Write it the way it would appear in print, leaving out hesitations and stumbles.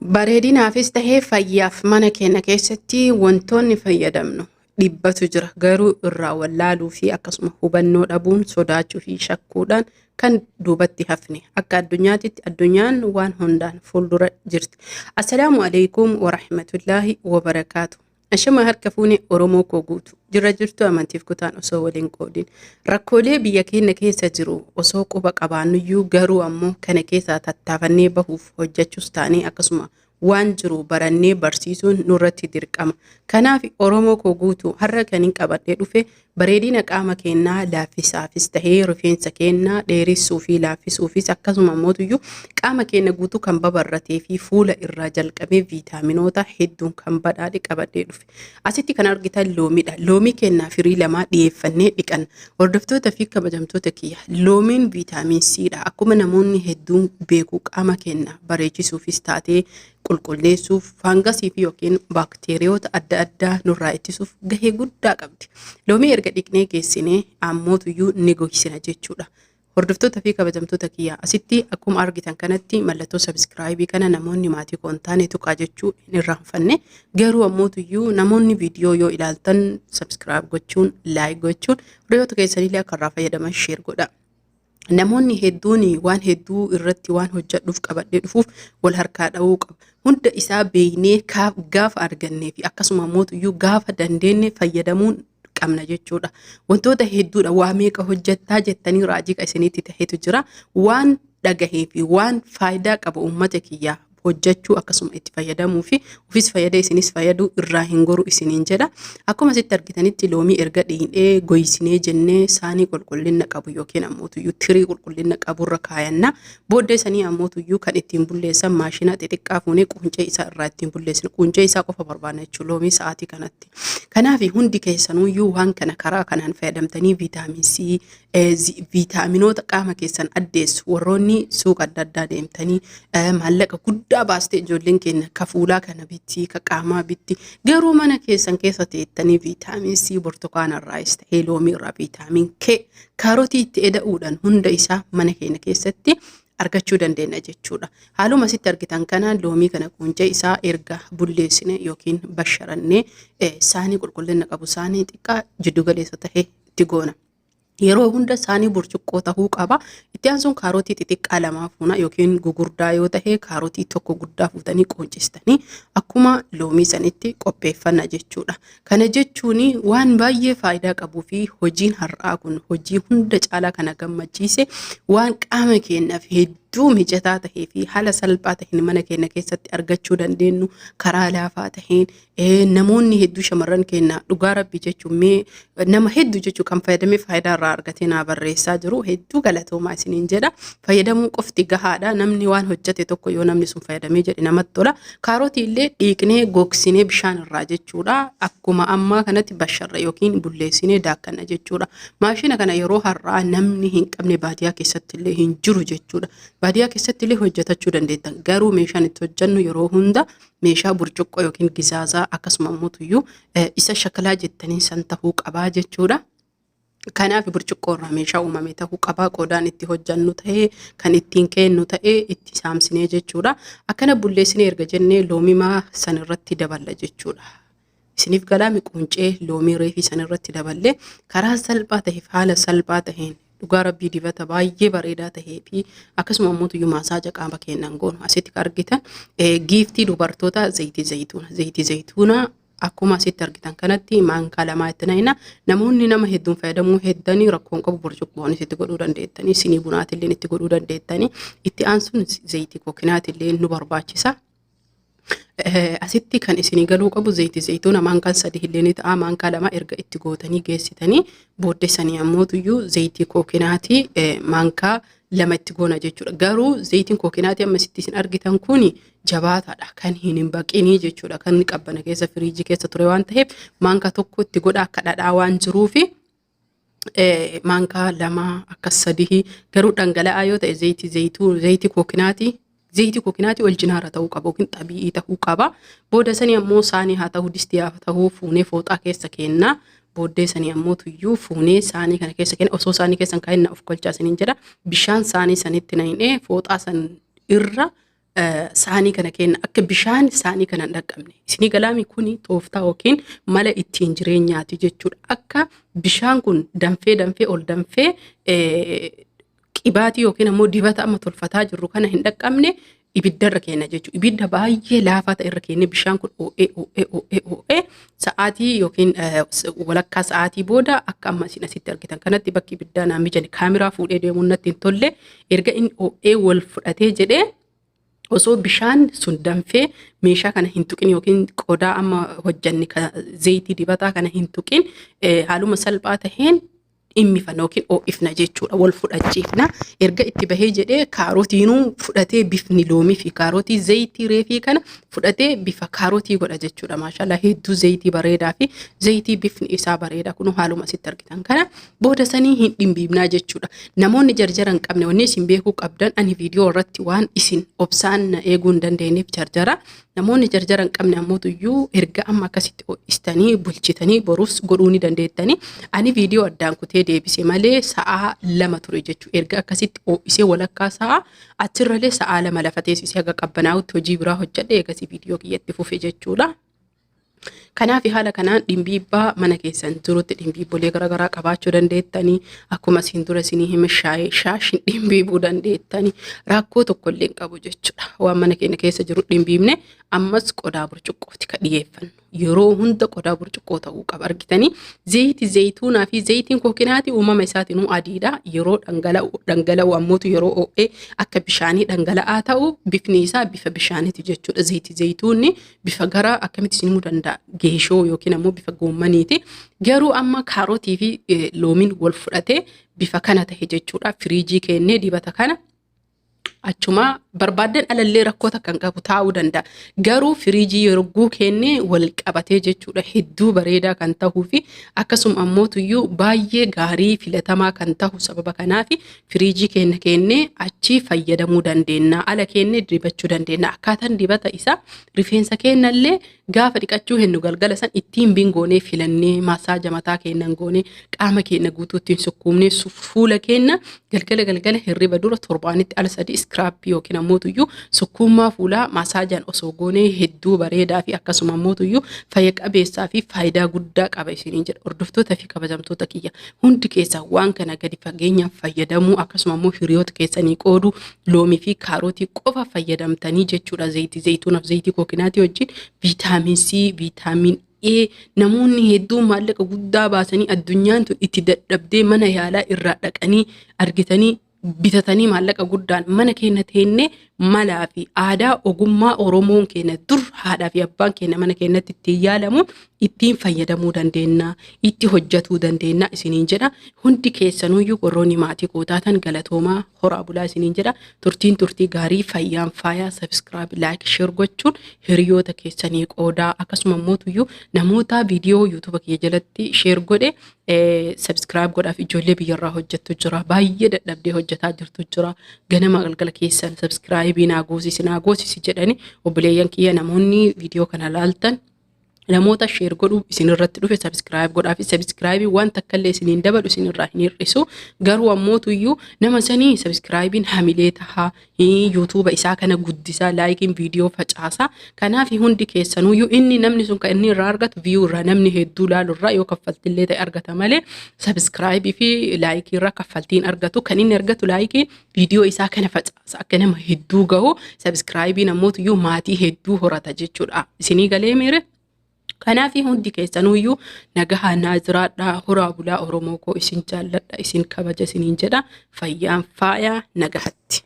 Bareedinaafis tahee fayyaaf mana keenya keessatti wantoonni fayyadamnu dhibbatu jira. Garuu irraa wallaaluu fi akkasuma hubannoo dhabuun sodaachuu fi shakkuudhaan kan duubatti hafne. Akka addunyaatitti addunyaan waan hundaan fuuldura jirti. Assalaamu alaikum wa rahmatullaahi wa barakaatu. Ashama harka fuune Oromoo koo guutu. Jirra jirtu amantiif kutaan osoo waliin qoodin. Rakkoolee biyya keenya keessa jiru osoo quba qabaanuyyuu garuu ammoo kana keessaa tattaafannee bahuuf hojjechuus taanee akkasuma waan jiru barannee barsiisuun nurratti dirqama. Kanaaf Oromoo koo guutu har'a kan hin qabadhee dhufe bareedina qaama keenyaa laaffisaafis tahee rifeensa keenyaa dheeressuu fi laaffisuufis akkasuma mootuyyuu qaama keenya guutuu kan babarratee fi fuula irraa jalqabee viitaaminoota hedduun kan badhaadhe qabadhee dhufe. Asitti kan argitan loomiidha. Loomii kennaa firii lamaa dhiyeeffannee dhiqan. Hordoftoota fi kabajamtoota kiyya. Loomiin viitaamin Cdha. Akkuma namoonni hedduun beeku qaama keenya bareechisuufis taatee qulqulleessuuf faangasii fi yookiin baakteeriyoota adda addaa nurraa ittisuuf gahee guddaa qabdi. Loomii erga dhiqnee geessinee ammootuyyuu ni gogsina jechuudha. Hordoftoota fi kabajamtoota kiyyaa asitti akkuma argitan kanatti mallattoo sabskraayibii kana namoonni maatii koon taane tuqaa jechuu hin irraanfanne. Garuu ammootuyyuu namoonni viidiyoo yoo ilaaltan sabskiraayib gochuun laayik gochuun hiriyoota keessanillee akka irraa fayyadaman sheer godha. Namoonni hedduun waan hedduu irratti waan hojjedhuuf qabadhee dhufuuf wal harkaa dha'uu qaba. Hunda isaa beeynee gaafa argannee fi akkasuma mootuyyuu gaafa dandeenye fayyadamuun qabna jechuudha. Wantoota hedduudha waa meeqa hojjettaa jettanii raajii isinitti taheetu jira. Waan dhagahee fi waan faayidaa qabu uummata kiyyaa hojjechuu akkasuma itti fayyadamuu fi ofis fayyadee isinis fayyaduu irraa hin goru isiniin jedha. Akkuma asitti argitanitti loomii erga dhiinee goysinee jennee saanii qulqullina qabu yookiin ammootuyyuu tirii qulqullina qaburra kaayanna. Booddee sanii ammootuyyuu kan ittiin bulleessan maashina xixiqqaa fuunee quncee isaa irraa ittiin bulleessina. Quncee isaa qofa barbaadna jechuudha loomii sa'aatii kanatti. Kanaaf hundi keessanuyyuu waan kana karaa kanaan fayyadamtanii viitaamin C viitaaminoota qaama keessan addeessu warroonni suuqa adda addaa deemtanii maallaqa guddaa baastee ijoolleen keenya ka fuulaa kana bitti ka qaamaa bitti garuu mana keessan keessa teettanii viitaamin C burtukaanarraas ta'ee loomii irraa viitaamin K kaarotii itti eda'uudhaan hunda isaa mana keenya keessatti argachuu dandeenya jechuudha. Haaluma asitti argitan kana loomii kana quncee isaa erga bulleessine yookiin basharannee saanii qulqullina qabu saanii xiqqaa jiddu galeessa tahee itti goona. Yeroo hunda saanii burcuqqoo tahuu qaba. Itti aansuun kaarotii xixiqqaa lamaa fuuna yookiin gugurdaa yoo tahe kaarotii tokko guddaa fuutanii qoncistanii akkuma loomii sanitti qopheeffanna jechuudha. Kana jechuun waan baay'ee faayidaa qabuu fi hojiin har'aa kun hojii hunda caalaa kana gammachiise waan qaama keenyaaf hedduu mijataa tahee fi haala salphaa taheen mana keenya keessatti argachuu dandeenyu karaa laafaa taheen namoonni hedduu shamarran keenya dhugaa rabbi jechuun nama hedduu jechuu kan fayyadamee faayidaa irraa argatee naa barreessaa jiru hedduu galatoomaa isiniin jedha. Fayyadamuu qofti gahaadha. Namni waan hojjete tokko yoo namni sun fayyadamee jedhe namatti tola. Kaarotii illee dhiiqnee gogsinee bishaan irraa jechuudha. Akkuma ammaa kanatti basharra yookiin bulleessinee daakkanna jechuudha. Maashina kana yeroo har'aa namni hin qabne baadiyyaa keessatti illee hin jiru jechuudha. Baadiyyaa keessatti illee hojjetachuu dandeettan. Garuu meeshaan itti hojjennu yeroo hunda meeshaa burcuqqoo yookiin gizaazaa akkasuma mootuyyuu isa shakalaa jettanii san tahuu qabaa jechuudha. Kanaaf burcuqqoo irraa meeshaa uumame tahuu qabaa. Qodaan itti hojjennu tahee kan ittiin kennu tahee itti saamsinee jechuudha. Akkana bulleessinee erga jennee loomimaa san irratti daballa jechuudha. Isiniif galaami quncee loomii reefii san irratti daballee karaa salphaa taheef haala salphaa taheen dhugaa rabbii dibata baay'ee bareedaa tahee fi akkasuma mootuyyuu masaaja qaama keenyaan goonu asitti argitan giiftii dubartoota zayitii zayituunaa akkuma asitti argitan kanatti maankaa lamaa itti naqna. Namoonni nama hedduun fayyadamuu heddanii rakkoon qabu burcuqqoonis itti godhuu dandeettanii sinii bunaatillee itti godhuu dandeettanii itti aansuun zayitii kookinaatiillee nu barbaachisa. Asitti kan isinii galuu qabu zayitii zayituuna maankaan sadii illee ni ta'a. Maankaa lama erga itti gootanii geessitanii booddessanii ammootuyyuu zayitii kookinaatii maankaa lama itti goona jechuudha. Garuu zayitiin kookinaatii amma asitti isin argitan kun jabaataadha. Kan hin baqinii jechuudha. Kan qabbana keessa firiijii keessa ture waan ta'eef maankaa tokko itti godha akka dhadhaa waan jiruufi maankaa lama akka sadii garuu dhangala'aa yoo ta'e zayitii kookinaatii wal jinaarra ta'uu qaba yookiin xabi'ii ta'uu qaba. Booda sanii ammoo saanii haa ta'uu distii haa ta'uu fuunee fooxaa keessa keenna. Booddee sanii ammoo tuyyuu fuunee saanii kana keessa kenna osoo saanii keessan kaa'inna of kolchaa isiniin jedha. Bishaan saanii sanitti naqnee fooxaa san irra saanii kana kenna akka bishaan saanii kana hin dhaqqabne. Isinii galaami kuni tooftaa yookiin mala ittiin jireenyaati jechuudha. Akka bishaan kun danfee ol danfee qibaatii yookiin ammoo dibata amma tolfataa jirru kana hin dhaqqabne ibidda irra kenna jechuudha. Ibidda baay'ee laafaa irra kenne bishaan kun oo'ee sa'aatii yookiin walakkaa sa'aatii booda akka amma isin asitti argitan kanatti bakki ibiddaa naan mijane kaameraa fuudhee deemuun natti hin tolle erga inni oo'ee wal fudhatee jedhee osoo bishaan sun danfee meeshaa kana hin tuqin yookiin qodaa amma hojjanne zayitii dibataa kana hin tuqin haaluma salphaa taheen dhimmifanna yookiin oo'ifna jechuudha. Wal fudhachiifna. Erga itti bahee jedhee kaarotiinuu fudhatee bifni loomii fi kaarotii zayitii reefii kana fudhatee bifa kaarotii godha jechuudha. Maashaallah hedduu zayitii bareedaa fi zayitii bifni isaa bareeda kun haaluma asitti argitan kana booda sanii hin dhimbiibnaa jechuudha. Namoonni jarjara hin qabne wanni isin beekuu qabdan ani viidiyoo irratti waan isin obsaan eeguu hin dandeenyeef jarjara. Namoonni jarjara hin qabne ammoo erga amma akkasitti ho'istanii bulchitanii boruus godhuu ni dandeettanii. Ani viidiyoo addaan kutee deebisee malee sa'a 2 ture jechuudha. Erga akkasitti ho'isee walakkaa sa'a achirralee sa'a 2 lafa teessisee haga qabbanaa'utti hojii biraa hojjedhe eegasii viidiyoo kiyyatti fufe jechuudha. Kanaaf haala kanaan dhimbiibbaa mana keessan jirutti dhimbiibbolee garaagaraa qabaachuu dandeettanii akkuma isin dura isinii hime shaashin dhimbiibuu dandeettanii rakkoo tokko illee hin qabu jechuudha. Waan mana keenya keessa jiru dhimbiibne ammas qodaa burcuqqooti ka dhiyeeffannu. Yeroo hunda qodaa burcuqqoo ta'uu qaba argitanii zayituunaa fi zayitiin kookinaati uumama isaatiin adiidha. Yeroo dhangala'u ammootu yeroo oo'ee akka bishaanii dhangala'aa ta'u bifni isaa bifa bishaaniiti jechuudha. Zayituunni bifa gara akkamitti isin himuu danda'a geeshoo yookiin ammoo bifa goommaniiti. Garuu amma kaarotii fi loomiin wal fudhatee bifa kana tahe jechuudha. Firiijii kennee dibata kana achuma barbaadan alallee rakkoota kan qabu taa'uu danda'a. Garuu firiijii yeroo kennee wal qabatee jechuudha hedduu bareedaa kan tahuu fi akkasuma ammootuyyuu baay'ee gaarii filatamaa kan tahu sababa kanaaf firiijii kennee achi fayyadamuu dandeenya. Ala kennee dibachuu dandeenya. Akkaataan dibata isaa rifeensa kennallee gaafa dhiqachuu hennu galgala san ittiin bingoonee filannee masaaja mataa kennan goonee qaama keenya guutuutti sukkuumnee fuula keenya galgala hirriba dura torbaanitti al sadii scrap yookiin ammootuyyuu sukkuummaa fuulaa masaajaan osoo goonee hedduu bareedaa fi akkasuma ammootuyyuu fayya qabeessaa fi faayidaa guddaa qaba isiniin jedha. Hordoftoota fi kabajamtoota kiyya hundi keessaa waan kana gadi fageenyaan fayyadamuu akkasuma ammoo hiriyoota keessanii qooduu loomii fi kaarotii qofa fayyadamtanii jechuudha. Zayituunaaf zayitii kookinaatii wajjin viitaamin C, viitaamin namoonni hedduu maallaqa guddaa baasanii addunyaan tun itti dadhabdee mana yaalaa irraa dhaqanii argitanii bitatanii maallaqa guddaan mana keenya teennee malaa fi aadaa ogummaa Oromoon keenya dur haadhaa fi abbaan keenya mana keenyatti ittiin yaalamu ittiin fayyadamuu dandeenya, itti hojjetuu dandeenya isiniin jedha. Hundi keessanuyyuu warroonni maatii kootaatan galatoomaa horaa bulaa isiniin jedha. Turtii gaarii fayyaan faayaa subscribe like share gochuun hiriyoota keessanii qoodaa akkasuma mootuyyuu namoota viidiyoo YouTube kiyya jalatti share godhe subscribe godhaaf ijoollee biyyarraa hojjettu jira. Baay'ee dadhabdee hojjetaa jirtu jira. Ganama galgala keessan subscribe naa goosisi jedhani obboleeyyan kiyya namoonni viidiyoo kana laaltan namoota share godhu isin irratti dhufe subscribe godhaa fi subscribe waan takkallee isiniin dabalu isin irraa hin hir'isu. Garuu ammootuyyuu nama sanii subscribein hamilee tahaa YouTube isaa kana guddisaa laayikiin viidiyoo facaasaa. Kanaaf hundi keessanuyyuu inni namni sun kan inni irraa argatu view irraa namni hedduu laalu irraa yoo kaffaltillee ta'e argata malee subscribe fi laayikii irraa kaffaltiin argatu. Kan inni argatu laayikiin viidiyoo isaa kana facaasa akka nama hedduu gahu subscribein ammootuyyuu maatii hedduu horata jechuudha. Isinii galee miire kanaaf hundi keessanuyyuu nagahaa naa jiraadhaa horaa bulaa Oromoo koo isin jaalladha isin kabaja isiniin jedha fayyaan faayaa nagahatti.